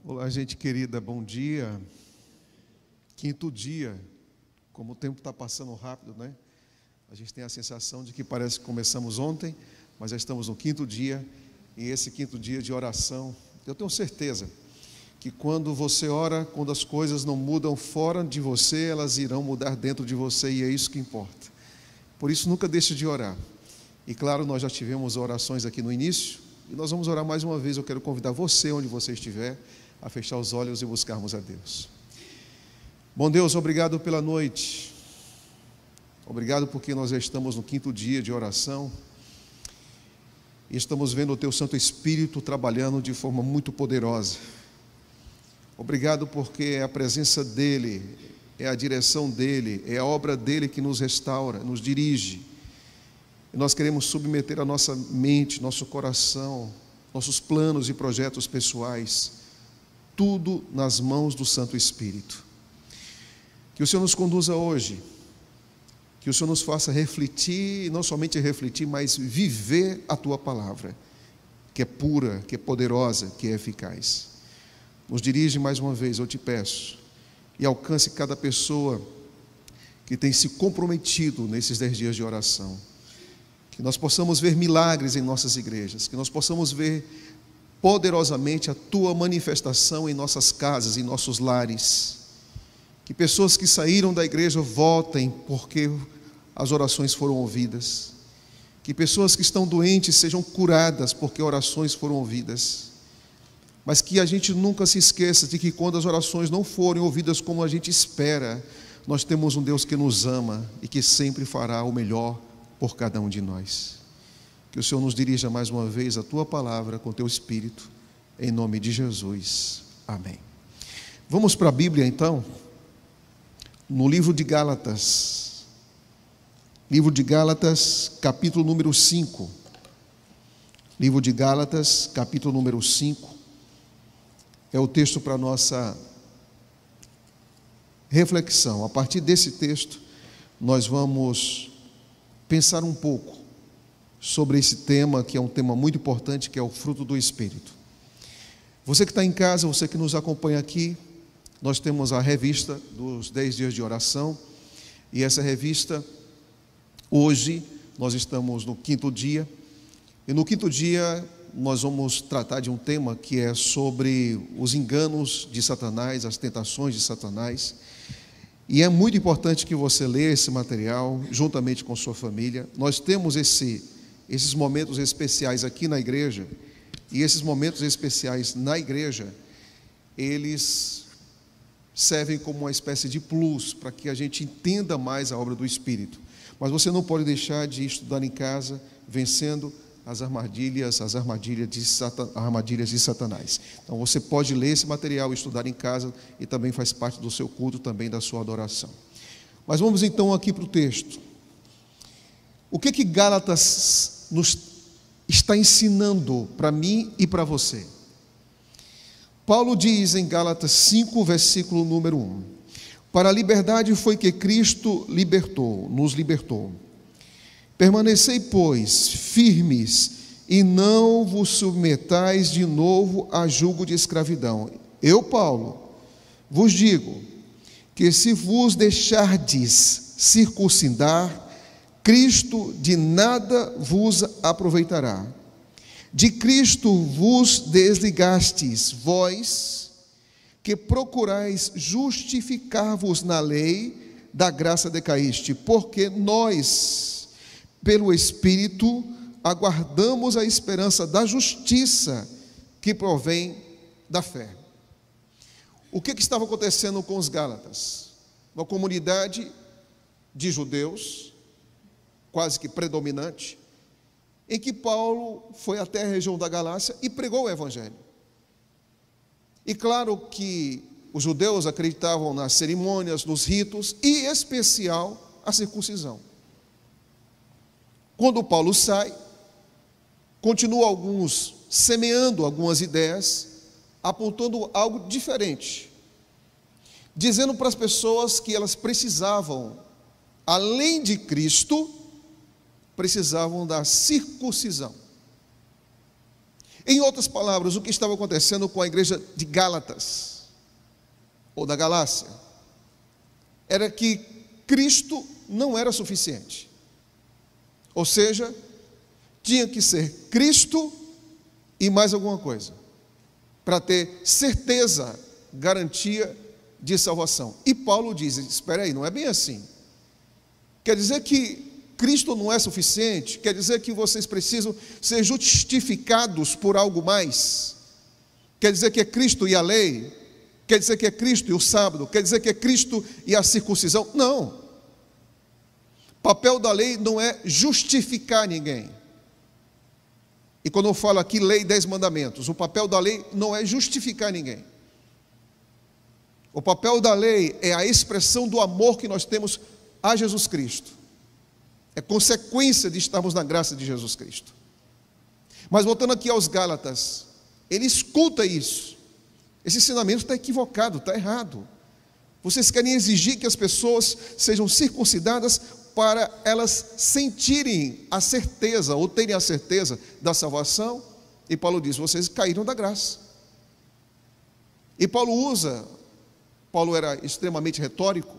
Olá, gente querida, bom dia. Quinto dia, como o tempo está passando rápido, né? A gente tem a sensação de que parece que começamos ontem, mas já estamos no quinto dia, e esse quinto dia de oração, eu tenho certeza que quando você ora, quando as coisas não mudam fora de você, elas irão mudar dentro de você, e é isso que importa. Por isso, nunca deixe de orar. E claro, nós já tivemos orações aqui no início, e nós vamos orar mais uma vez. Eu quero convidar você, onde você estiver, a fechar os olhos e buscarmos a Deus. Bom Deus, obrigado pela noite, obrigado porque nós já estamos no quinto dia de oração e estamos vendo o Teu Santo Espírito trabalhando de forma muito poderosa. Obrigado porque é a presença dEle, é a direção dEle, é a obra dEle que nos restaura, nos dirige. E nós queremos submeter a nossa mente, nosso coração, nossos planos e projetos pessoais, tudo nas mãos do Santo Espírito. Que o Senhor nos conduza hoje, que o Senhor nos faça refletir, e não somente refletir, mas viver a Tua palavra, que é pura, que é poderosa, que é eficaz. Nos dirige mais uma vez, eu te peço, e alcance cada pessoa que tem se comprometido nesses 10 dias de oração. Que nós possamos ver milagres em nossas igrejas, que nós possamos ver poderosamente a Tua manifestação em nossas casas, em nossos lares. Que pessoas que saíram da igreja voltem porque as orações foram ouvidas. Que pessoas que estão doentes sejam curadas porque orações foram ouvidas. Mas que a gente nunca se esqueça de que quando as orações não forem ouvidas como a gente espera, nós temos um Deus que nos ama e que sempre fará o melhor por cada um de nós. Que o Senhor nos dirija mais uma vez a Tua palavra com Teu Espírito, em nome de Jesus. Amém. Vamos para a Bíblia então, no livro de Gálatas. Livro de Gálatas, capítulo número 5. Livro de Gálatas, capítulo número 5. É o texto para a nossa reflexão. A partir desse texto, nós vamos pensar um pouco sobre esse tema, que é um tema muito importante, que é o fruto do Espírito. Você que está em casa, você que nos acompanha aqui, nós temos a revista dos 10 dias de oração, e essa revista, hoje, nós estamos no quinto dia, e no quinto dia nós vamos tratar de um tema que é sobre os enganos de Satanás, as tentações de Satanás. E é muito importante que você leia esse material juntamente com sua família. Nós temos esses momentos especiais aqui na igreja, e esses momentos especiais na igreja, eles servem como uma espécie de plus para que a gente entenda mais a obra do Espírito. Mas você não pode deixar de estudar em casa, vencendo as armadilhas de Satanás. Então você pode ler esse material, estudar em casa, e também faz parte do seu culto, também da sua adoração. Mas vamos então aqui para o texto. O que Gálatas nos está ensinando para mim e para você? Paulo diz em Gálatas 5, versículo número 1: para a liberdade foi que Cristo nos libertou. Permanecei, pois, firmes, e não vos submetais de novo a jugo de escravidão. Eu, Paulo, vos digo que se vos deixardes circuncidar, Cristo de nada vos aproveitará. De Cristo vos desligastes, vós que procurais justificar-vos na lei, da graça decaíste, porque nós, pelo Espírito, aguardamos a esperança da justiça que provém da fé. O que estava acontecendo com os Gálatas? Uma comunidade de judeus, quase que predominante, em que Paulo foi até a região da Galácia e pregou o Evangelho. E claro que os judeus acreditavam nas cerimônias, nos ritos, e em especial a circuncisão. Quando Paulo sai, continua alguns semeando algumas ideias, apontando algo diferente, dizendo para as pessoas que elas precisavam, além de Cristo, precisavam da circuncisão. Em outras palavras, o que estava acontecendo com a igreja de Gálatas, ou da Galácia, era que Cristo não era suficiente. Ou seja, tinha que ser Cristo e mais alguma coisa, para ter certeza, garantia de salvação. E Paulo diz: espera aí, não é bem assim. Quer dizer que Cristo não é suficiente? Quer dizer que vocês precisam ser justificados por algo mais? Quer dizer que é Cristo e a lei? Quer dizer que é Cristo e o sábado? Quer dizer que é Cristo e a circuncisão? Não. O papel da lei não é justificar ninguém. E quando eu falo aqui lei, 10 mandamentos, o papel da lei não é justificar ninguém. O papel da lei é a expressão do amor que nós temos a Jesus Cristo. É consequência de estarmos na graça de Jesus Cristo. Mas voltando aqui aos Gálatas, ele escuta isso. Esse ensinamento está equivocado, está errado. Vocês querem exigir que as pessoas sejam circuncidadas para elas sentirem a certeza, ou terem a certeza da salvação? E Paulo diz: vocês caíram da graça. E Paulo era extremamente retórico.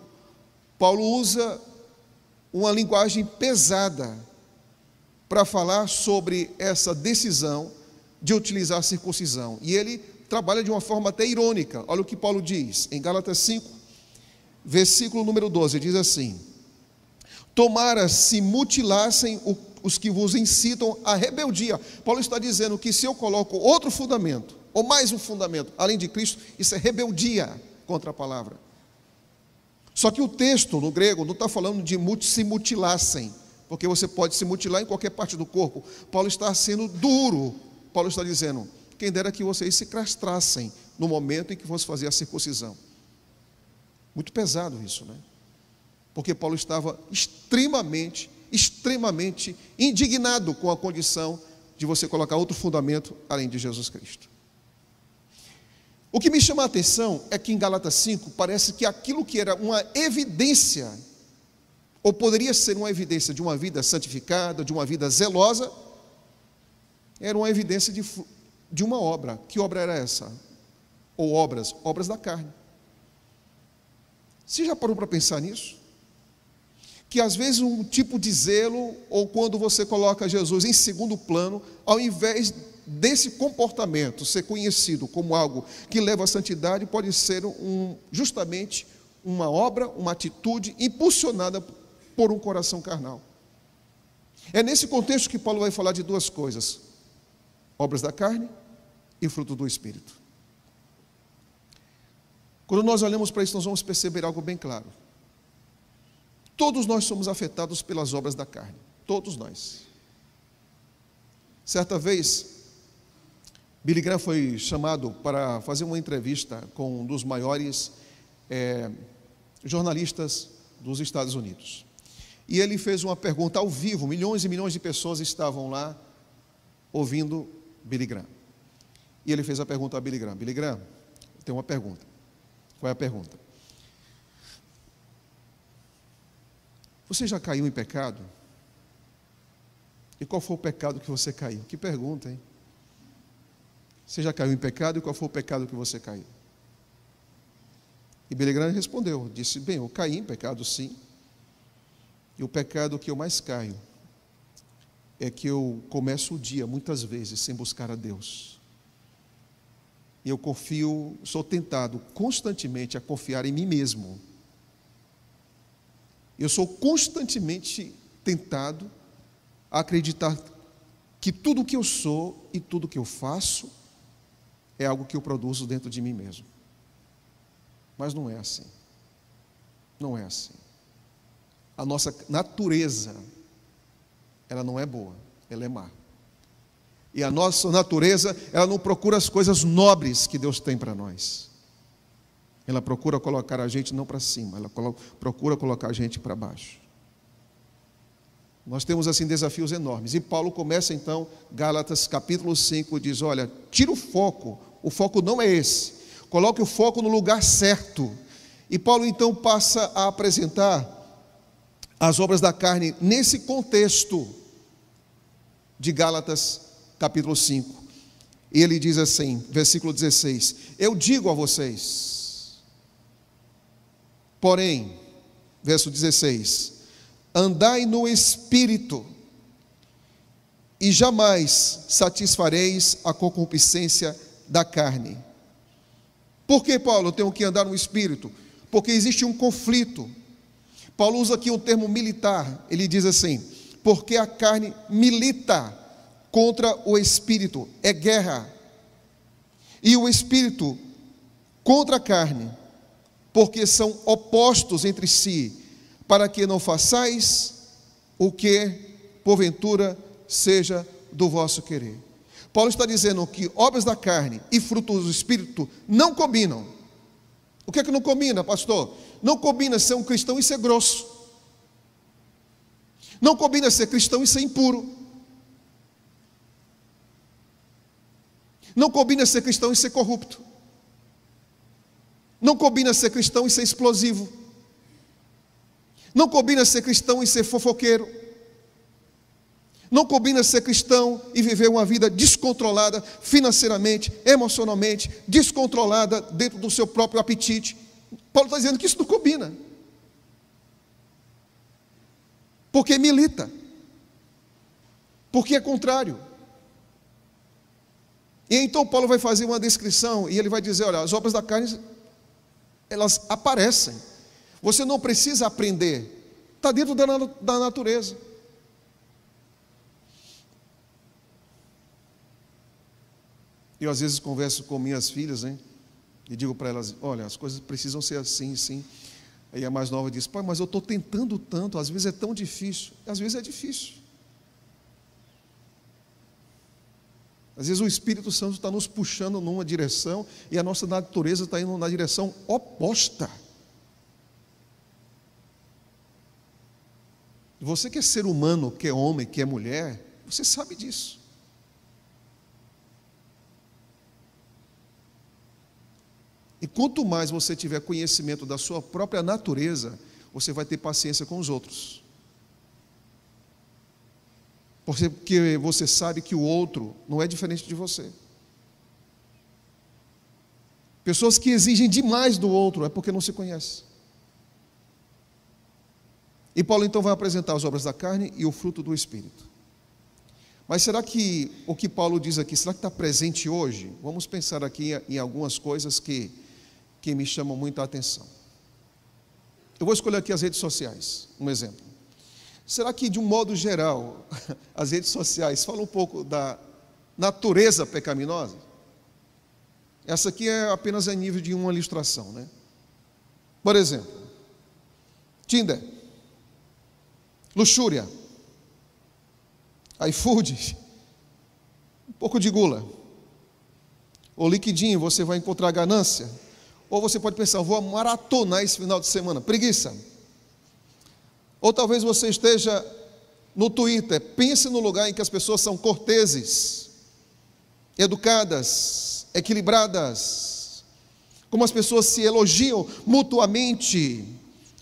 Paulo usa uma linguagem pesada para falar sobre essa decisão de utilizar a circuncisão. E ele trabalha de uma forma até irônica. Olha o que Paulo diz em Gálatas 5, versículo número 12, diz assim: tomara se mutilassem os que vos incitam à rebeldia. Paulo está dizendo que se eu coloco outro fundamento, ou mais um fundamento, além de Cristo, isso é rebeldia contra a palavra. Só que o texto no grego não está falando de se mutilassem, porque você pode se mutilar em qualquer parte do corpo. Paulo está sendo duro. Paulo está dizendo: quem dera que vocês se castrassem no momento em que fosse fazer a circuncisão. Muito pesado isso, né? Porque Paulo estava extremamente indignado com a condição de você colocar outro fundamento além de Jesus Cristo. O que me chama a atenção é que em Gálatas 5 parece que aquilo que era uma evidência, ou poderia ser uma evidência de uma vida santificada, de uma vida zelosa, era uma evidência de uma obra. Que obra era essa? Ou obras da carne. Você já parou para pensar nisso? Que às vezes um tipo de zelo, ou quando você coloca Jesus em segundo plano, ao invés desse comportamento ser conhecido como algo que leva à santidade, pode ser justamente uma obra, uma atitude impulsionada por um coração carnal. É nesse contexto que Paulo vai falar de duas coisas: obras da carne e fruto do Espírito. Quando nós olhamos para isso, nós vamos perceber algo bem claro. Todos nós somos afetados pelas obras da carne. Todos nós. Certa vez, Billy Graham foi chamado para fazer uma entrevista com um dos maiores jornalistas dos Estados Unidos. E ele fez uma pergunta ao vivo. Milhões e milhões de pessoas estavam lá ouvindo Billy Graham. E ele fez a pergunta a Billy Graham: Billy Graham, tem uma pergunta. Qual é a pergunta? Você já caiu em pecado? E qual foi o pecado que você caiu? Que pergunta, hein? Você já caiu em pecado e qual foi o pecado que você caiu? E Billy Graham respondeu, disse: bem, eu caí em pecado sim. E o pecado que eu mais caio é que eu começo o dia muitas vezes sem buscar a Deus. E eu sou tentado constantemente a confiar em mim mesmo. Eu sou constantemente tentado a acreditar que tudo que eu sou e tudo que eu faço é algo que eu produzo dentro de mim mesmo. Mas não é assim. Não é assim. A nossa natureza, ela não é boa, ela é má. E a nossa natureza, ela não procura as coisas nobres que Deus tem para nós. Ela procura colocar a gente não para cima, ela procura colocar a gente para baixo. Nós temos assim desafios enormes. E Paulo começa então, Gálatas capítulo 5, diz: olha, tira o foco não é esse. Coloque o foco no lugar certo. E Paulo então passa a apresentar as obras da carne nesse contexto de Gálatas capítulo 5. E ele diz assim, versículo 16: eu digo a vocês, porém, verso 16: andai no Espírito, e jamais satisfareis a concupiscência da carne. Por que, Paulo, eu tenho que andar no Espírito? Porque existe um conflito. Paulo usa aqui um termo militar. Ele diz assim: porque a carne milita contra o Espírito, é guerra. E o Espírito contra a carne, porque são opostos entre si, para que não façais o que, porventura, seja do vosso querer. Paulo está dizendo que obras da carne e frutos do Espírito não combinam. O que é que não combina, pastor? Não combina ser um cristão e ser grosso. Não combina ser cristão e ser impuro. Não combina ser cristão e ser corrupto. Não combina ser cristão e ser explosivo. Não combina ser cristão e ser fofoqueiro. Não combina ser cristão e viver uma vida descontrolada financeiramente, emocionalmente, descontrolada dentro do seu próprio apetite. Paulo está dizendo que isso não combina. Porque milita. Porque é contrário. E então Paulo vai fazer uma descrição e ele vai dizer: olha, as obras da carne, elas aparecem. Você não precisa aprender. Está dentro da natureza. Eu às vezes converso com minhas filhas, hein, e digo para elas: olha, as coisas precisam ser assim, sim. Aí a mais nova diz: pai, mas eu estou tentando tanto, às vezes é tão difícil. Às vezes é difícil. Às vezes o Espírito Santo está nos puxando numa direção e a nossa natureza está indo na direção oposta. Você que é ser humano, que é homem, que é mulher, você sabe disso. E quanto mais você tiver conhecimento da sua própria natureza, você vai ter paciência com os outros. Porque você sabe que o outro não é diferente de você. Pessoas que exigem demais do outro é porque não se conhecem. E Paulo então vai apresentar as obras da carne e o fruto do Espírito. Mas será que o que Paulo diz aqui, será que está presente hoje? Vamos pensar aqui em algumas coisas que me chamam muita atenção. Eu vou escolher aqui as redes sociais, um exemplo. Será que, de um modo geral, as redes sociais falam um pouco da natureza pecaminosa? Essa aqui é apenas a nível de uma ilustração, né? Por exemplo, Tinder, luxúria, iFood, um pouco de gula. Ou liquidinho, você vai encontrar ganância. Ou você pode pensar: vou maratonar esse final de semana, preguiça. Ou talvez você esteja no Twitter, pense no lugar em que as pessoas são corteses, educadas, equilibradas, como as pessoas se elogiam mutuamente,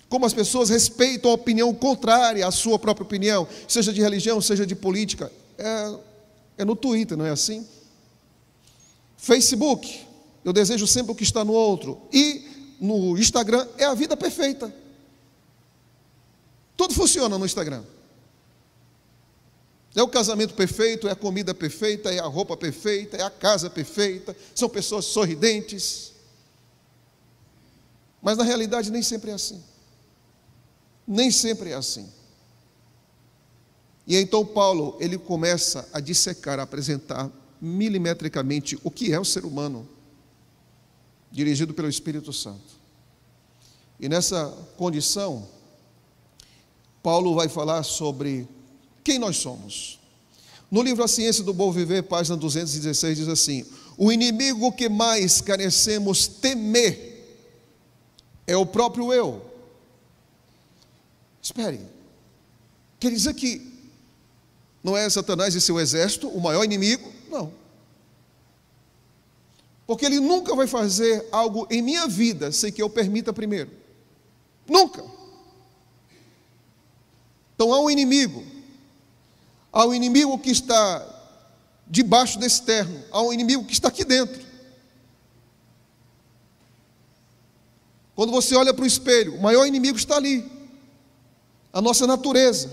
como as pessoas respeitam a opinião contrária à sua própria opinião, seja de religião, seja de política. É no Twitter, não é assim? Facebook, eu desejo sempre o que está no outro. E no Instagram é a vida perfeita. Tudo funciona no Instagram. É o casamento perfeito, é a comida perfeita, é a roupa perfeita, é a casa perfeita, são pessoas sorridentes. Mas na realidade nem sempre é assim. Nem sempre é assim. E então Paulo, ele começa a dissecar, a apresentar milimetricamente o que é o ser humano, dirigido pelo Espírito Santo. E nessa condição, Paulo vai falar sobre quem nós somos. No livro A Ciência do Bom Viver, página 216, diz assim: o inimigo que mais carecemos temer é o próprio eu. Espere, quer dizer que não é Satanás e seu exército o maior inimigo? Não. Porque ele nunca vai fazer algo em minha vida sem que eu permita primeiro. Nunca. Então há um inimigo que está debaixo desse terno, há um inimigo que está aqui dentro. Quando você olha para o espelho, o maior inimigo está ali, a nossa natureza,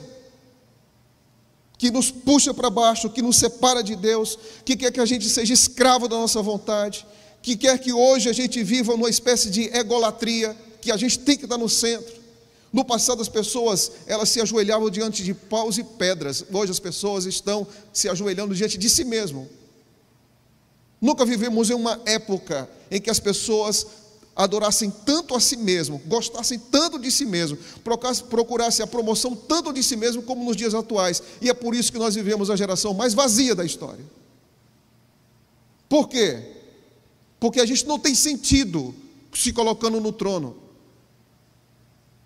que nos puxa para baixo, que nos separa de Deus, que quer que a gente seja escravo da nossa vontade, que quer que hoje a gente viva numa espécie de egolatria, que a gente tem que estar no centro. No passado as pessoas, elas se ajoelhavam diante de paus e pedras. Hoje as pessoas estão se ajoelhando diante de si mesmo. Nunca vivemos em uma época em que as pessoas adorassem tanto a si mesmo, gostassem tanto de si mesmo, procurassem a promoção tanto de si mesmo como nos dias atuais. E é por isso que nós vivemos a geração mais vazia da história. Por quê? Porque a gente não tem sentido se colocando no trono.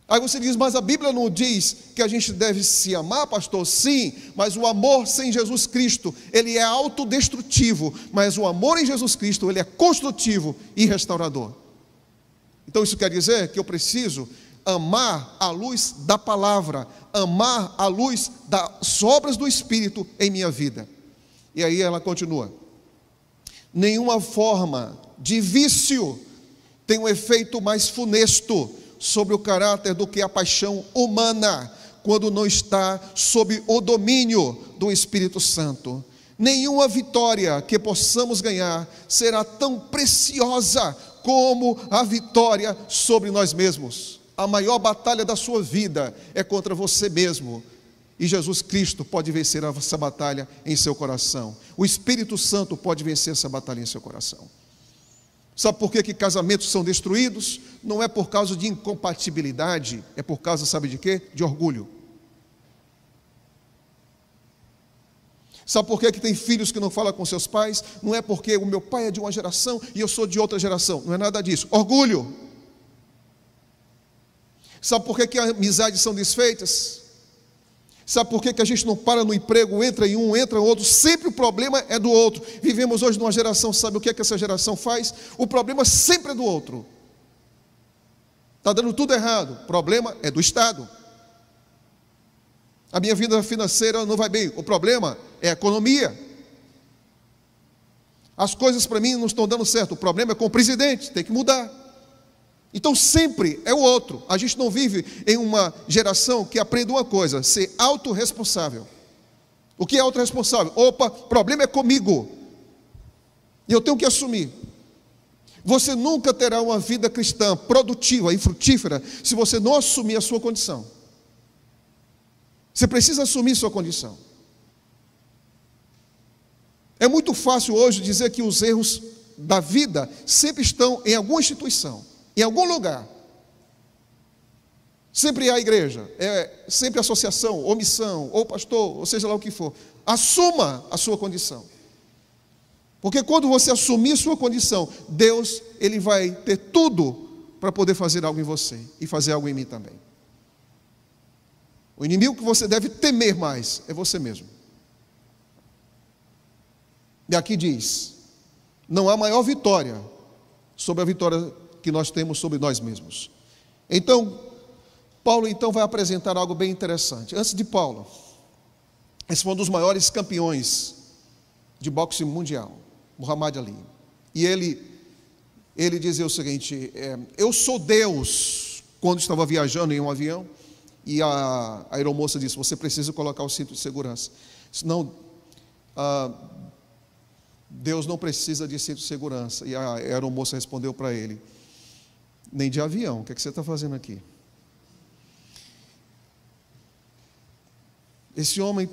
Aí você diz, mas a Bíblia não diz que a gente deve se amar, pastor? Sim, mas o amor sem Jesus Cristo, ele é autodestrutivo, mas o amor em Jesus Cristo, ele é construtivo e restaurador. Então isso quer dizer que eu preciso amar à luz da palavra, amar à luz das obras do Espírito em minha vida. E aí ela continua: nenhuma forma de vício tem um efeito mais funesto sobre o caráter do que a paixão humana, quando não está sob o domínio do Espírito Santo. Nenhuma vitória que possamos ganhar será tão preciosa como a vitória sobre nós mesmos. A maior batalha da sua vida é contra você mesmo, e Jesus Cristo pode vencer essa batalha em seu coração. O Espírito Santo pode vencer essa batalha em seu coração. Sabe por que casamentos são destruídos? Não é por causa de incompatibilidade, é por causa, sabe de quê? De orgulho. Sabe por que tem filhos que não falam com seus pais? Não é porque o meu pai é de uma geração e eu sou de outra geração. Não é nada disso. Orgulho. Sabe por que amizades são desfeitas? Sabe por que a gente não para no emprego, entra em um, entra em outro, sempre o problema é do outro. Vivemos hoje numa geração, sabe o que essa geração faz? O problema sempre é do outro. Está dando tudo errado, o problema é do Estado. A minha vida financeira não vai bem, o problema é a economia. As coisas para mim não estão dando certo, o problema é com o presidente, tem que mudar. Então sempre é o outro. A gente não vive em uma geração que aprende uma coisa: ser autorresponsável. O que é autorresponsável? Opa, problema é comigo, e eu tenho que assumir. Você nunca terá uma vida cristã produtiva e frutífera se você não assumir a sua condição. Você precisa assumir sua condição. É muito fácil hoje dizer que os erros da vida sempre estão em alguma instituição, em algum lugar. Sempre há igreja, sempre associação, ou missão, ou pastor, ou seja lá o que for. Assuma a sua condição. Porque quando você assumir sua condição, Deus, Ele vai ter tudo para poder fazer algo em você e fazer algo em mim também. O inimigo que você deve temer mais é você mesmo. E aqui diz: não há maior vitória sobre a vitória que nós temos sobre nós mesmos. Então, Paulo vai apresentar algo bem interessante. Antes de Paulo, esse foi um dos maiores campeões de boxe mundial, Muhammad Ali. E ele dizia o seguinte: eu sou Deus, quando estava viajando em um avião, e a aeromoça disse: você precisa colocar o cinto de segurança, senão Deus não precisa de cinto de segurança. E a aeromoça respondeu para ele: nem de avião, o que você está fazendo aqui? Esse homem,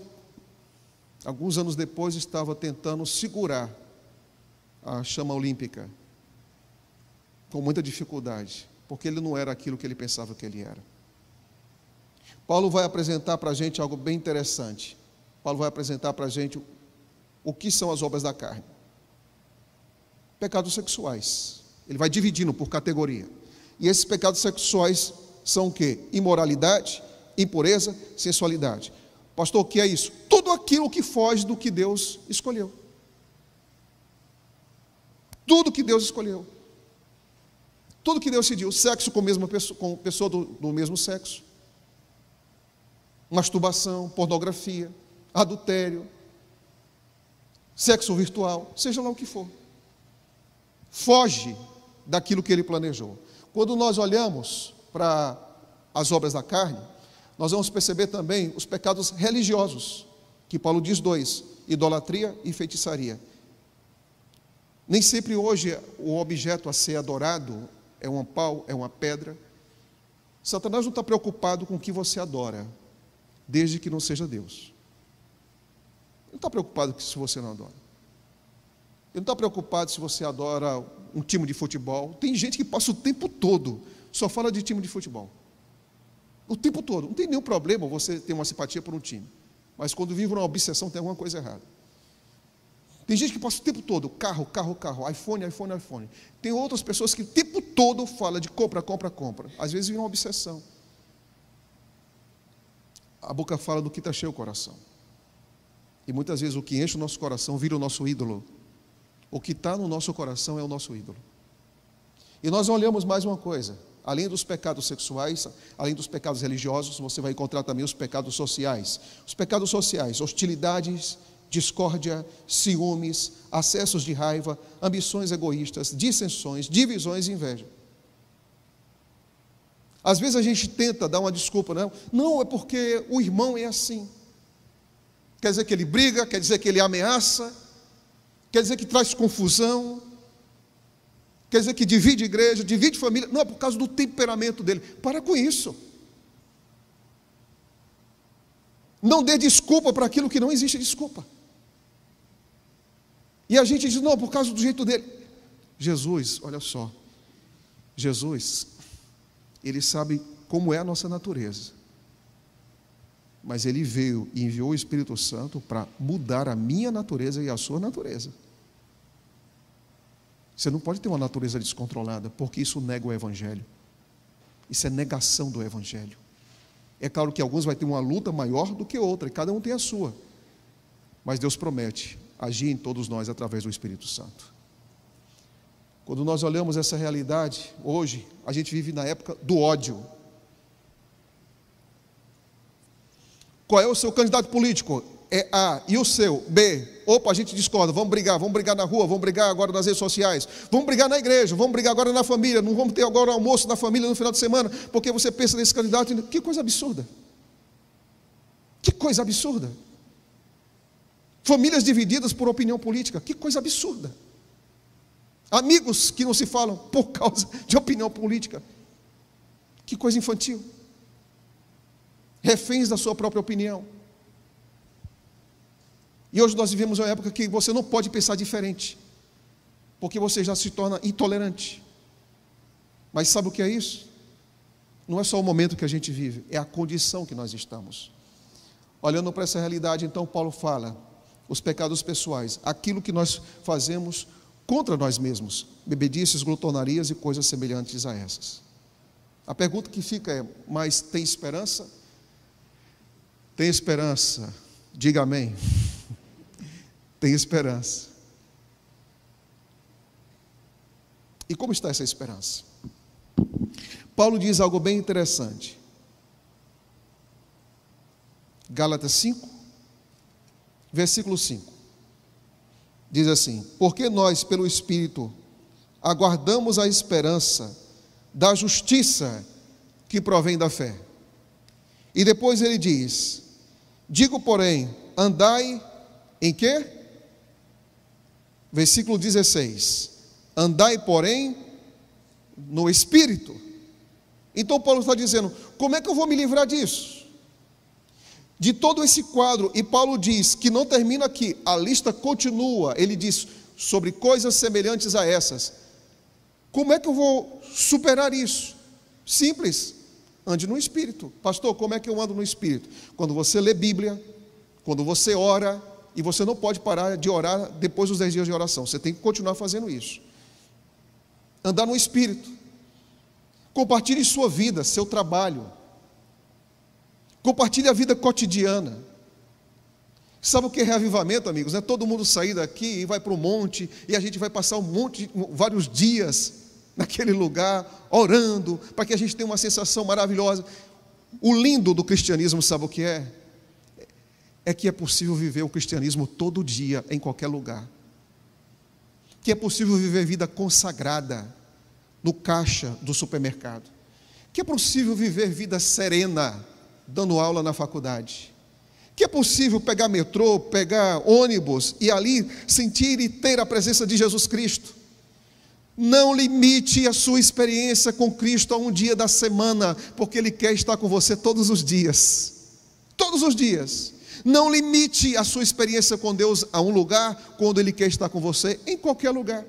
alguns anos depois, estava tentando segurar a chama olímpica, com muita dificuldade, porque ele não era aquilo que ele pensava que ele era. Paulo vai apresentar para a gente algo bem interessante. Paulo vai apresentar para a gente o que são as obras da carne. Pecados sexuais. Ele vai dividindo por categoria. E esses pecados sexuais são o quê? Imoralidade, impureza, sensualidade. Pastor, o que é isso? Tudo aquilo que foge do que Deus escolheu. Tudo que Deus escolheu. Tudo que Deus decidiu. Sexo com pessoa do mesmo sexo. Masturbação, pornografia, adultério, sexo virtual, seja lá o que for. Foge daquilo que ele planejou. Quando nós olhamos para as obras da carne, nós vamos perceber também os pecados religiosos, que Paulo diz 2, idolatria e feitiçaria. Nem sempre hoje o objeto a ser adorado é um pau, é uma pedra. Satanás não está preocupado com o que você adora, desde que não seja Deus. Ele não está preocupado se você não adora. Ele não está preocupado se você adora um time de futebol. Tem gente que passa o tempo todo, só fala de time de futebol. O tempo todo. Não tem nenhum problema você ter uma simpatia por um time. Mas quando vive uma obsessão, tem alguma coisa errada. Tem gente que passa o tempo todo, carro, iPhone. Tem outras pessoas que o tempo todo falam de compra. Às vezes vira uma obsessão. A boca fala do que está cheio o coração. E muitas vezes o que enche o nosso coração vira o nosso ídolo. O que está no nosso coração é o nosso ídolo. E nós olhamos mais uma coisa. Além dos pecados sexuais, além dos pecados religiosos, você vai encontrar também os pecados sociais. Os pecados sociais, hostilidades, discórdia, ciúmes, acessos de raiva, ambições egoístas, dissensões, divisões e inveja. Às vezes a gente tenta dar uma desculpa, não, é porque o irmão é assim. Quer dizer que ele briga, quer dizer que ele ameaça, quer dizer que traz confusão, quer dizer que divide igreja, divide família. Não, é por causa do temperamento dele. Para com isso. Não dê desculpa para aquilo que não existe desculpa. E a gente diz, não, por causa do jeito dele. Jesus, olha só, Jesus, ele sabe como é a nossa natureza. Mas ele veio e enviou o Espírito Santo para mudar a minha natureza e a sua natureza. Você não pode ter uma natureza descontrolada, porque isso nega o Evangelho. Isso é negação do Evangelho. É claro que alguns vão ter uma luta maior do que outra, e cada um tem a sua. Mas Deus promete agir em todos nós através do Espírito Santo. Quando nós olhamos essa realidade, hoje, a gente vive na época do ódio. Qual é o seu candidato político? É A. E o seu? B. Opa, a gente discorda, vamos brigar na rua, vamos brigar agora nas redes sociais, vamos brigar na igreja, vamos brigar agora na família, não vamos ter agora almoço na família no final de semana, porque você pensa nesse candidato. Que coisa absurda. Que coisa absurda. Famílias divididas por opinião política, que coisa absurda. Amigos que não se falam por causa de opinião política, que coisa infantil. Reféns da sua própria opinião. E hoje nós vivemos uma época que você não pode pensar diferente, porque você já se torna intolerante. Mas sabe o que é isso? Não é só o momento que a gente vive, é a condição que nós estamos. Olhando para essa realidade, então Paulo fala, os pecados pessoais, aquilo que nós fazemos contra nós mesmos, bebedices, glutonarias e coisas semelhantes a essas. A pergunta que fica é, mas tem esperança? Tem esperança, diga amém. Tem esperança. E como está essa esperança? Paulo diz algo bem interessante. Gálatas 5, versículo 5. Diz assim: porque nós, pelo Espírito, aguardamos a esperança da justiça que provém da fé. E depois ele diz: digo, porém, andai em quê? Versículo 16. Andai, porém, no Espírito. Então Paulo está dizendo, como é que eu vou me livrar disso? De todo esse quadro, e Paulo diz que não termina aqui, a lista continua, ele diz, sobre coisas semelhantes a essas. Como é que eu vou superar isso? Simples, ande no Espírito. Pastor, como é que eu ando no Espírito? Quando você lê Bíblia, quando você ora, e você não pode parar de orar depois dos 10 dias de oração, você tem que continuar fazendo isso. Andar no Espírito. Compartilhe sua vida, seu trabalho. Compartilhe a vida cotidiana. Sabe o que é reavivamento, amigos? Não é todo mundo sair daqui e vai para o monte, e a gente vai passar vários dias naquele lugar, orando, para que a gente tenha uma sensação maravilhosa. O lindo do cristianismo, sabe o que é? é que é possível viver o cristianismo todo dia, em qualquer lugar. Que é possível viver vida consagrada no caixa do supermercado. Que é possível viver vida serena, dando aula na faculdade. Que é possível pegar metrô, pegar ônibus e ali sentir e ter a presença de Jesus Cristo. Não limite a sua experiência com Cristo a um dia da semana, porque Ele quer estar com você todos os dias. Todos os dias. Não limite a sua experiência com Deus a um lugar, quando Ele quer estar com você, em qualquer lugar.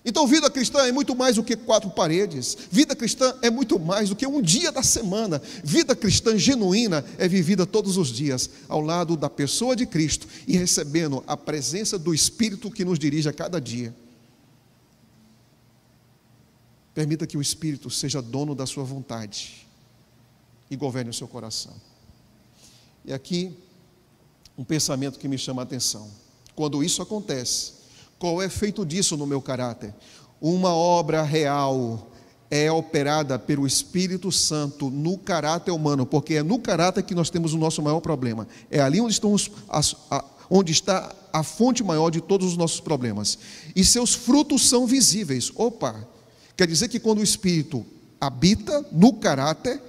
Então, vida cristã é muito mais do que 4 paredes. Vida cristã é muito mais do que um dia da semana. Vida cristã genuína é vivida todos os dias, ao lado da pessoa de Cristo e recebendo a presença do Espírito que nos dirige a cada dia. Permita que o Espírito seja dono da sua vontade e governe o seu coração. E aqui, um pensamento que me chama a atenção. Quando isso acontece, qual é o efeito disso no meu caráter? Uma obra real é operada pelo Espírito Santo no caráter humano, porque é no caráter que nós temos o nosso maior problema. É ali onde está a fonte maior de todos os nossos problemas. E seus frutos são visíveis. Opa! Quer dizer que quando o Espírito habita no caráter,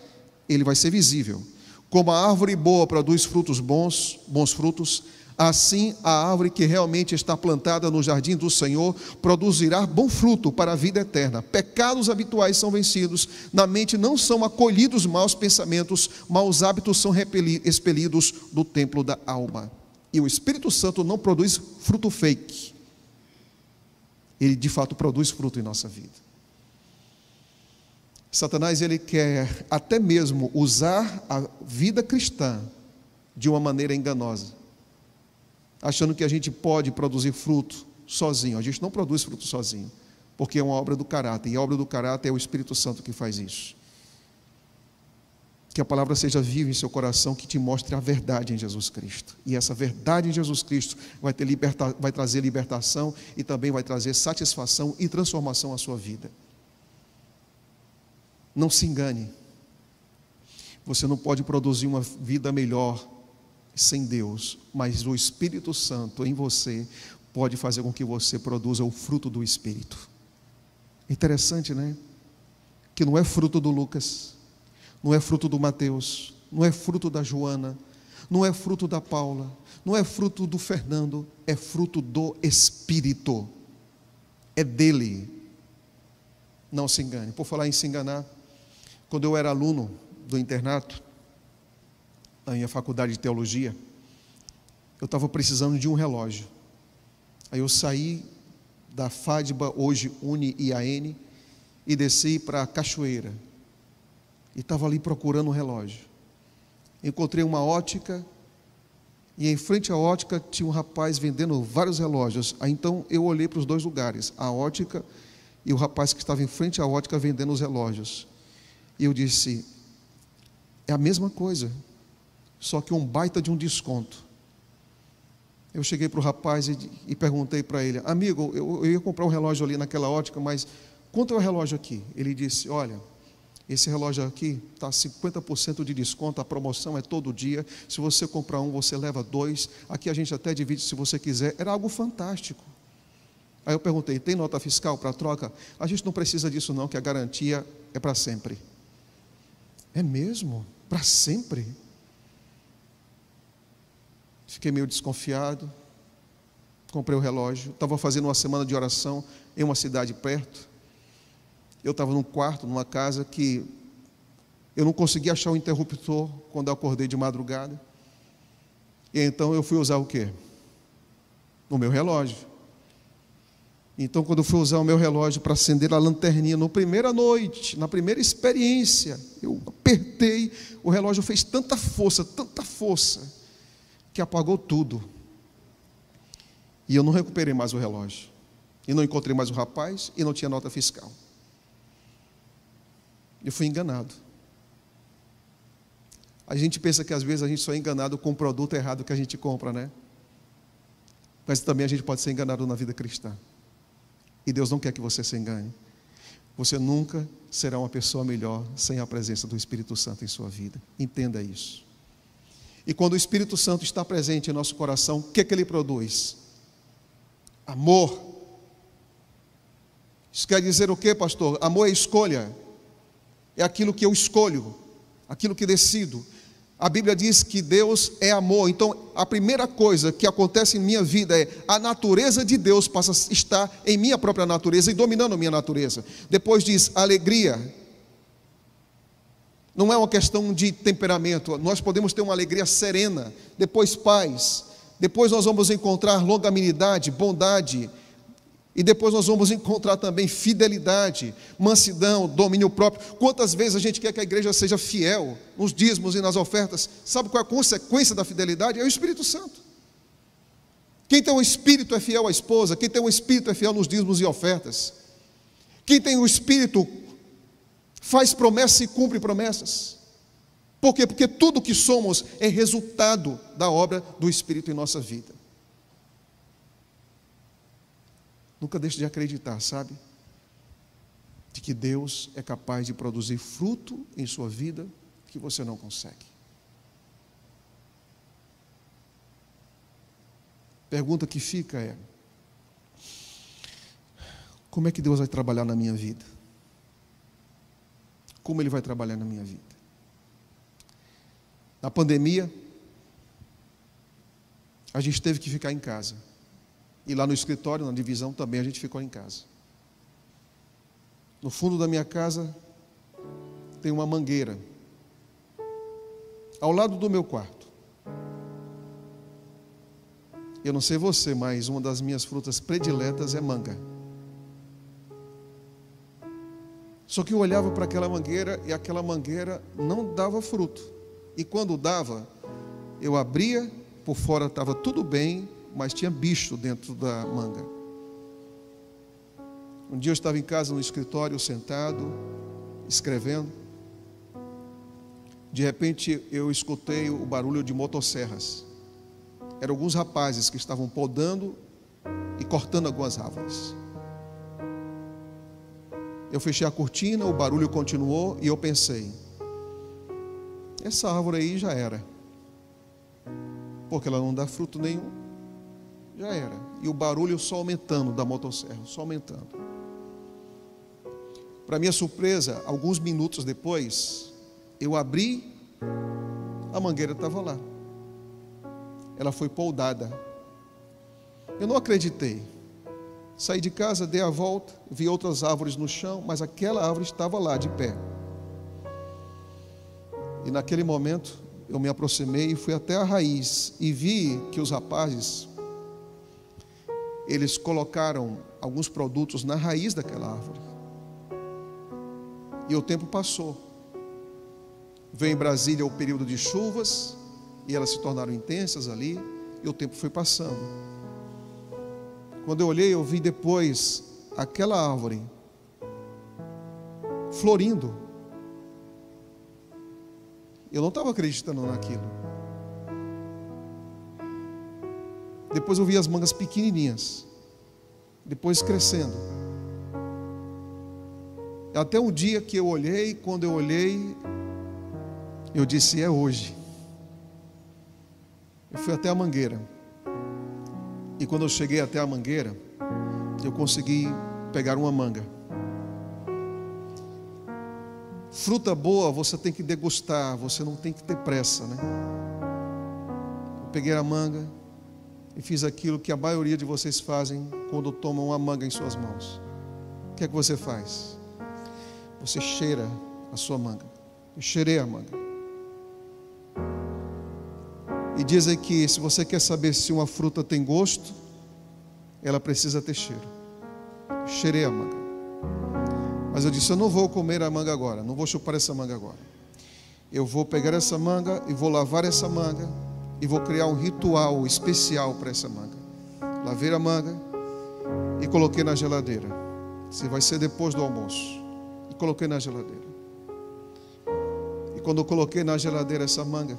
ele vai ser visível. Como a árvore boa produz frutos bons frutos, assim a árvore que realmente está plantada no jardim do Senhor produzirá bom fruto para a vida eterna. Pecados habituais são vencidos, na mente não são acolhidos maus pensamentos, maus hábitos são expelidos do templo da alma. E o Espírito Santo não produz fruto fake. Ele de fato produz fruto em nossa vida. Satanás, ele quer até mesmo usar a vida cristã de uma maneira enganosa, achando que a gente pode produzir fruto sozinho. A gente não produz fruto sozinho, porque é uma obra do caráter, e a obra do caráter é o Espírito Santo que faz isso. Que a palavra seja viva em seu coração, que te mostre a verdade em Jesus Cristo, e essa verdade em Jesus Cristo vai trazer libertação e também vai trazer satisfação e transformação à sua vida. Não se engane, você não pode produzir uma vida melhor sem Deus, mas o Espírito Santo em você pode fazer com que você produza o fruto do Espírito. Interessante, né? Que não é fruto do Lucas, não é fruto do Mateus, não é fruto da Joana, não é fruto da Paula, não é fruto do Fernando, é fruto do Espírito, é dele. Não se engane. Por falar em se enganar, quando eu era aluno do internato, na minha faculdade de teologia, eu estava precisando de um relógio. Aí eu saí da FADBA, hoje UniIAN, e desci para a Cachoeira. E estava ali procurando um relógio. Encontrei uma ótica, e em frente à ótica tinha um rapaz vendendo vários relógios. Aí então eu olhei para os dois lugares, a ótica e o rapaz que estava em frente à ótica vendendo os relógios. E eu disse, é a mesma coisa, só que um baita de um desconto. Eu cheguei para o rapaz e perguntei para ele, amigo, eu ia comprar um relógio ali naquela ótica, mas quanto é o relógio aqui? Ele disse, olha, esse relógio aqui está 50% de desconto, a promoção é todo dia, se você comprar um, você leva 2, aqui a gente até divide se você quiser. Era algo fantástico. Aí eu perguntei, tem nota fiscal para troca? A gente não precisa disso não, que a garantia é para sempre. É mesmo? Para sempre? Fiquei meio desconfiado. Comprei o relógio. Estava fazendo uma semana de oração em uma cidade perto. Eu estava num quarto, numa casa que eu não conseguia achar o interruptor quando eu acordei de madrugada. E então eu fui usar o quê? O meu relógio. Então, quando eu fui usar o meu relógio para acender a lanterninha, na primeira noite, na primeira experiência, eu apertei, o relógio fez tanta força, que apagou tudo. E eu não recuperei mais o relógio. E não encontrei mais o rapaz, e não tinha nota fiscal. Eu fui enganado. A gente pensa que às vezes a gente só é enganado com o produto errado que a gente compra, né? Mas também a gente pode ser enganado na vida cristã. E Deus não quer que você se engane. Você nunca será uma pessoa melhor sem a presença do Espírito Santo em sua vida. Entenda isso. E quando o Espírito Santo está presente em nosso coração, o que ele produz? Amor. Isso quer dizer o quê, pastor? Amor é escolha. É aquilo que eu escolho, aquilo que decido. A Bíblia diz que Deus é amor. Então, a primeira coisa que acontece em minha vida é a natureza de Deus passa a estar em minha própria natureza e dominando minha natureza. Depois diz alegria. Não é uma questão de temperamento. Nós podemos ter uma alegria serena. Depois paz. Depois nós vamos encontrar longanimidade, bondade. E depois nós vamos encontrar também fidelidade, mansidão, domínio próprio. Quantas vezes a gente quer que a igreja seja fiel nos dízimos e nas ofertas? Sabe qual é a consequência da fidelidade? É o Espírito Santo. Quem tem o Espírito é fiel à esposa. Quem tem o Espírito é fiel nos dízimos e ofertas. Quem tem o Espírito faz promessas e cumpre promessas. Por quê? Porque tudo que somos é resultado da obra do Espírito em nossa vida. Nunca deixe de acreditar, sabe? De que Deus é capaz de produzir fruto em sua vida que você não consegue. Pergunta que fica é: como é que Deus vai trabalhar na minha vida? Como Ele vai trabalhar na minha vida? Na pandemia, a gente teve que ficar em casa. E lá no escritório, na divisão, também a gente ficou em casa. No fundo da minha casa, tem uma mangueira. Ao lado do meu quarto. Eu não sei você, mas uma das minhas frutas prediletas é manga. Só que eu olhava para aquela mangueira e aquela mangueira não dava fruto. E quando dava, eu abria, por fora estava tudo bem, mas tinha bicho dentro da manga. Um dia eu estava em casa, no escritório, sentado, escrevendo. De repente eu escutei o barulho de motosserras. Eram alguns rapazes que estavam podando e cortando algumas árvores. Eu fechei a cortina, o barulho continuou e eu pensei: essa árvore aí já era, porque ela não dá fruto nenhum. Já era. E o barulho só aumentando da motosserra, só aumentando. Para minha surpresa, alguns minutos depois, eu abri, a mangueira estava lá. Ela foi poldada. Eu não acreditei. Saí de casa, dei a volta, vi outras árvores no chão, mas aquela árvore estava lá, de pé. E naquele momento, eu me aproximei e fui até a raiz e vi que os rapazes, eles colocaram alguns produtos na raiz daquela árvore. E o tempo passou. Veio em Brasília o período de chuvas, e elas se tornaram intensas ali, e o tempo foi passando. Quando eu olhei, eu vi depois aquela árvore florindo. Eu não estava acreditando naquilo. Depois eu vi as mangas pequenininhas, depois crescendo. Até um dia que eu olhei, quando eu olhei, eu disse: é hoje. Eu fui até a mangueira. E quando eu cheguei até a mangueira, eu consegui pegar uma manga. Fruta boa você tem que degustar, você não tem que ter pressa, né? Eu peguei a manga e fiz aquilo que a maioria de vocês fazem quando tomam uma manga em suas mãos. O que é que você faz? Você cheira a sua manga. Eu cheirei a manga. E dizem que se você quer saber se uma fruta tem gosto, ela precisa ter cheiro. Eu cheirei a manga. Mas eu disse: eu não vou comer a manga agora, não vou chupar essa manga agora. Eu vou pegar essa manga e vou lavar essa manga e vou criar um ritual especial para essa manga. Lavei a manga e coloquei na geladeira. Isso vai ser depois do almoço. E coloquei na geladeira. E quando eu coloquei na geladeira essa manga,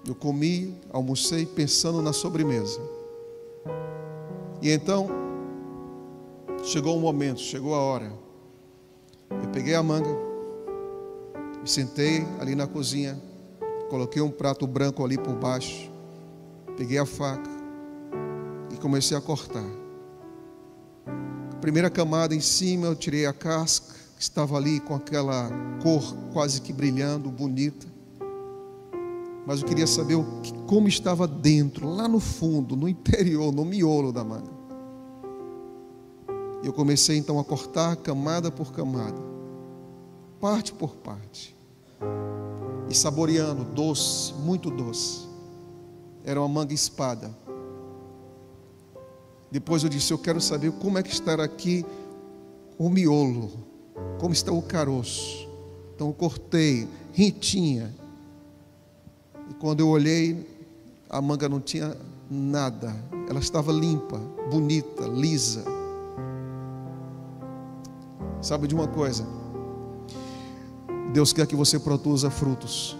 eu comi, almocei pensando na sobremesa. E então chegou o momento, chegou a hora. Eu peguei a manga, me sentei ali na cozinha, coloquei um prato branco ali por baixo, peguei a faca e comecei a cortar. A primeira camada em cima eu tirei a casca, que estava ali com aquela cor quase que brilhando, bonita. Mas eu queria saber como estava dentro, lá no fundo, no interior, no miolo da manga. E eu comecei então a cortar camada por camada, parte por parte, e saboreando, doce, muito doce. Era uma manga espada. Depois eu disse, eu quero saber como é que está aqui o miolo, como está o caroço. Então eu cortei, rentinha. E quando eu olhei, a manga não tinha nada. Ela estava limpa, bonita, lisa. Sabe de uma coisa? Deus quer que você produza frutos.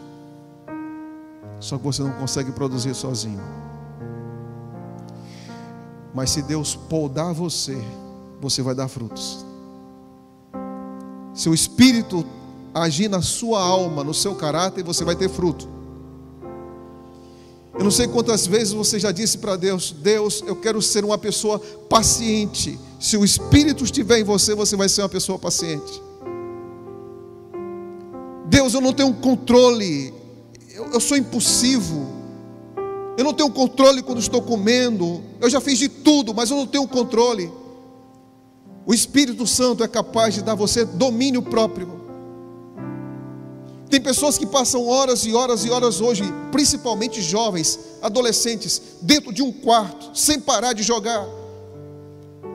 Só que você não consegue produzir sozinho. Mas se Deus podar você, você vai dar frutos. Se o Espírito agir na sua alma, no seu caráter, você vai ter fruto. Eu não sei quantas vezes você já disse para Deus: Deus, eu quero ser uma pessoa paciente. Se o Espírito estiver em você, você vai ser uma pessoa paciente. Deus, eu não tenho controle, eu sou impulsivo, eu não tenho controle quando estou comendo, eu já fiz de tudo, mas eu não tenho controle. O Espírito Santo é capaz de dar a você domínio próprio. Tem pessoas que passam horas e horas e horas hoje, principalmente jovens, adolescentes, dentro de um quarto, sem parar de jogar,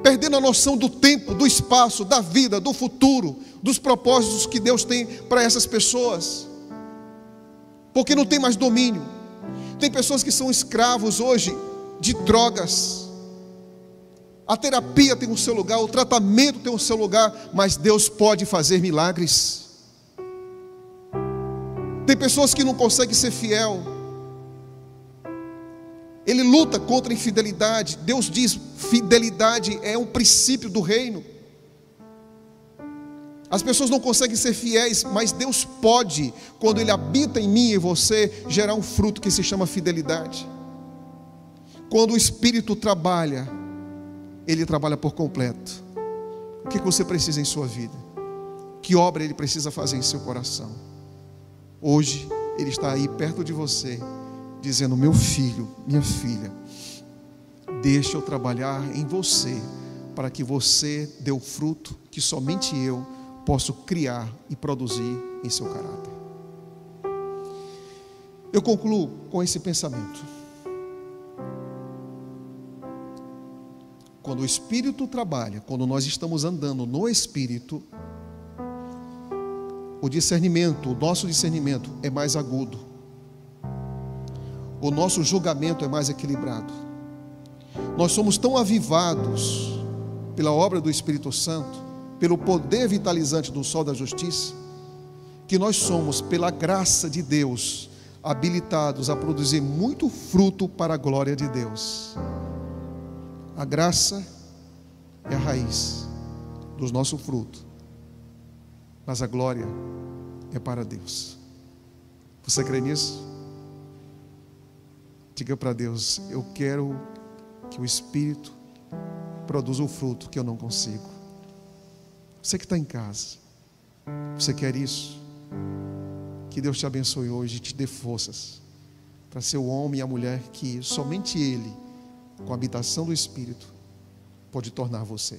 perdendo a noção do tempo, do espaço, da vida, do futuro, dos propósitos que Deus tem para essas pessoas, porque não tem mais domínio. Tem pessoas que são escravos hoje de drogas. A terapia tem o seu lugar, o tratamento tem o seu lugar, mas Deus pode fazer milagres. Tem pessoas que não conseguem ser fiel. Ele luta contra a infidelidade. Deus diz, fidelidade é um princípio do reino. As pessoas não conseguem ser fiéis, mas Deus pode, quando Ele habita em mim e em você, gerar um fruto que se chama fidelidade. Quando o Espírito trabalha, Ele trabalha por completo. O que você precisa em sua vida? Que obra Ele precisa fazer em seu coração? Hoje Ele está aí perto de você, dizendo: meu filho, minha filha, deixa eu trabalhar em você, para que você dê o fruto que somente eu posso criar e produzir em seu caráter. Eu concluo com esse pensamento. Quando o Espírito trabalha, quando nós estamos andando no Espírito, o discernimento, o nosso discernimento é mais agudo. O nosso julgamento é mais equilibrado. Nós somos tão avivados pela obra do Espírito Santo, pelo poder vitalizante do sol da justiça, que nós somos, pela graça de Deus, habilitados a produzir muito fruto para a glória de Deus. A graça é a raiz do nosso fruto, mas a glória é para Deus. Você crê nisso? Diga para Deus: eu quero que o Espírito produza o fruto que eu não consigo. Você que está em casa, você quer isso? Que Deus te abençoe hoje e te dê forças para ser o homem e a mulher que somente Ele, com a habitação do Espírito, pode tornar você.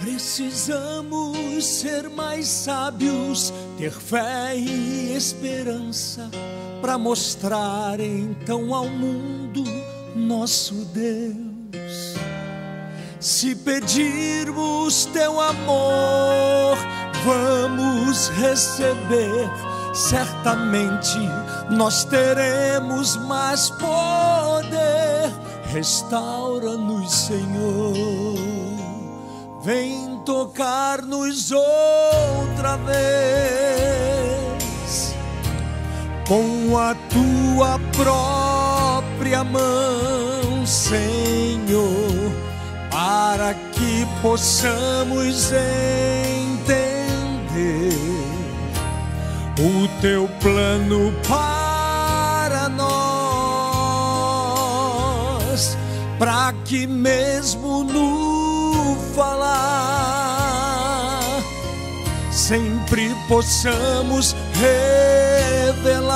Precisamos ser mais sábios, ter fé e esperança, para mostrar então ao mundo nosso Deus. Se pedirmos teu amor, vamos receber. Certamente nós teremos mais poder. Restaura-nos, Senhor. Vem tocar-nos outra vez. Com a tua própria mão, Senhor, para que possamos entender o teu plano para nós, para que mesmo no falar sempre possamos revelar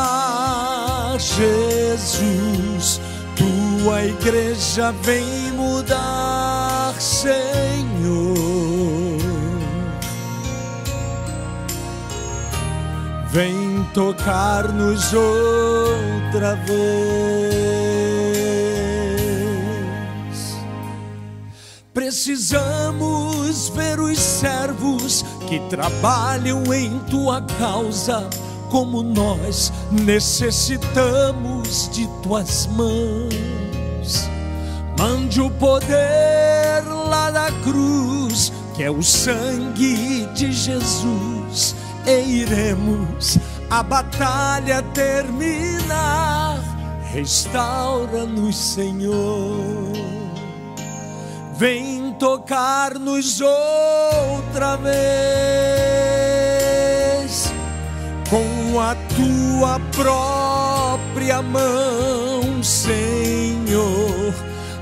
Jesus. Tua igreja vem mudar, Senhor. Vem tocar-nos outra vez. Precisamos ver os servos que trabalham em tua causa, como nós necessitamos de tuas mãos. Mande o poder lá da cruz, que é o sangue de Jesus, e iremos a batalha terminar. Restaura-nos, Senhor. Vem tocar-nos outra vez. Com a tua própria mão, Senhor,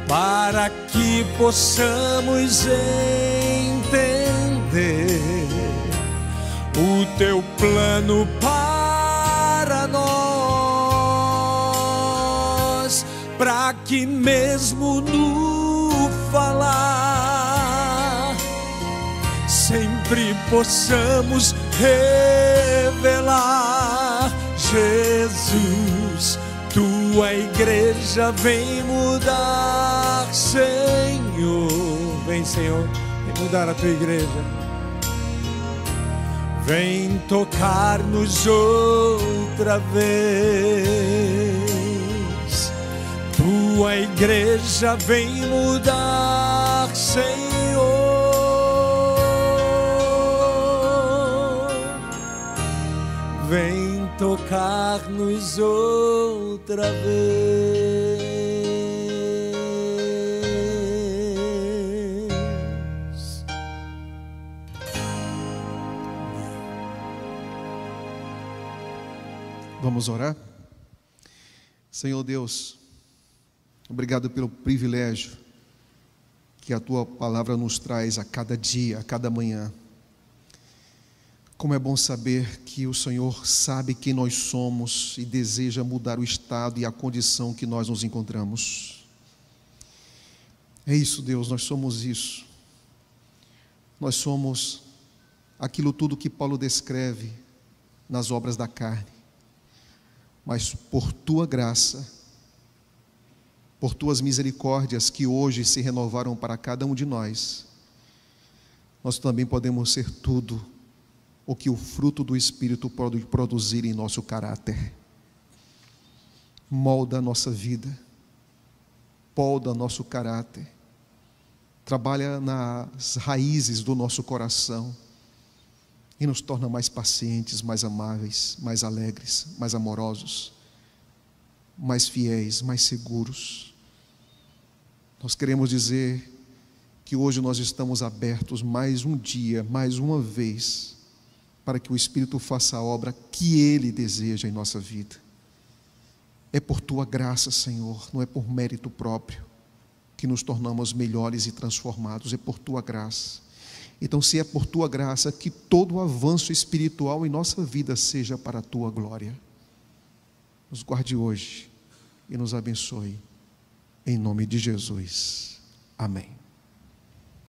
para que possamos entender o teu plano para nós, para que mesmo no falar sempre possamos revelar Jesus. Tua igreja vem mudar, Senhor. Vem, Senhor, vem mudar a tua igreja. Vem tocar-nos outra vez. Tua igreja vem mudar, Senhor. Vem tocar-nos outra vez. Vamos orar? Senhor Deus, obrigado pelo privilégio que a tua palavra nos traz a cada dia, a cada manhã. Como é bom saber que o Senhor sabe quem nós somos e deseja mudar o estado e a condição que nós nos encontramos. É isso, Deus, nós somos isso. Nós somos aquilo tudo que Paulo descreve nas obras da carne. Mas por tua graça, por tuas misericórdias que hoje se renovaram para cada um de nós, nós também podemos ser tudo o que o fruto do Espírito pode produzir em nosso caráter. Molda a nossa vida, polda nosso caráter, trabalha nas raízes do nosso coração e nos torna mais pacientes, mais amáveis, mais alegres, mais amorosos, mais fiéis, mais seguros. Nós queremos dizer que hoje nós estamos abertos mais um dia, mais uma vez, para que o Espírito faça a obra que Ele deseja em nossa vida. É por Tua graça, Senhor, não é por mérito próprio que nos tornamos melhores e transformados, é por Tua graça. Então, se é por Tua graça, que todo avanço espiritual em nossa vida seja para a Tua glória. Nos guarde hoje e nos abençoe, em nome de Jesus. Amém.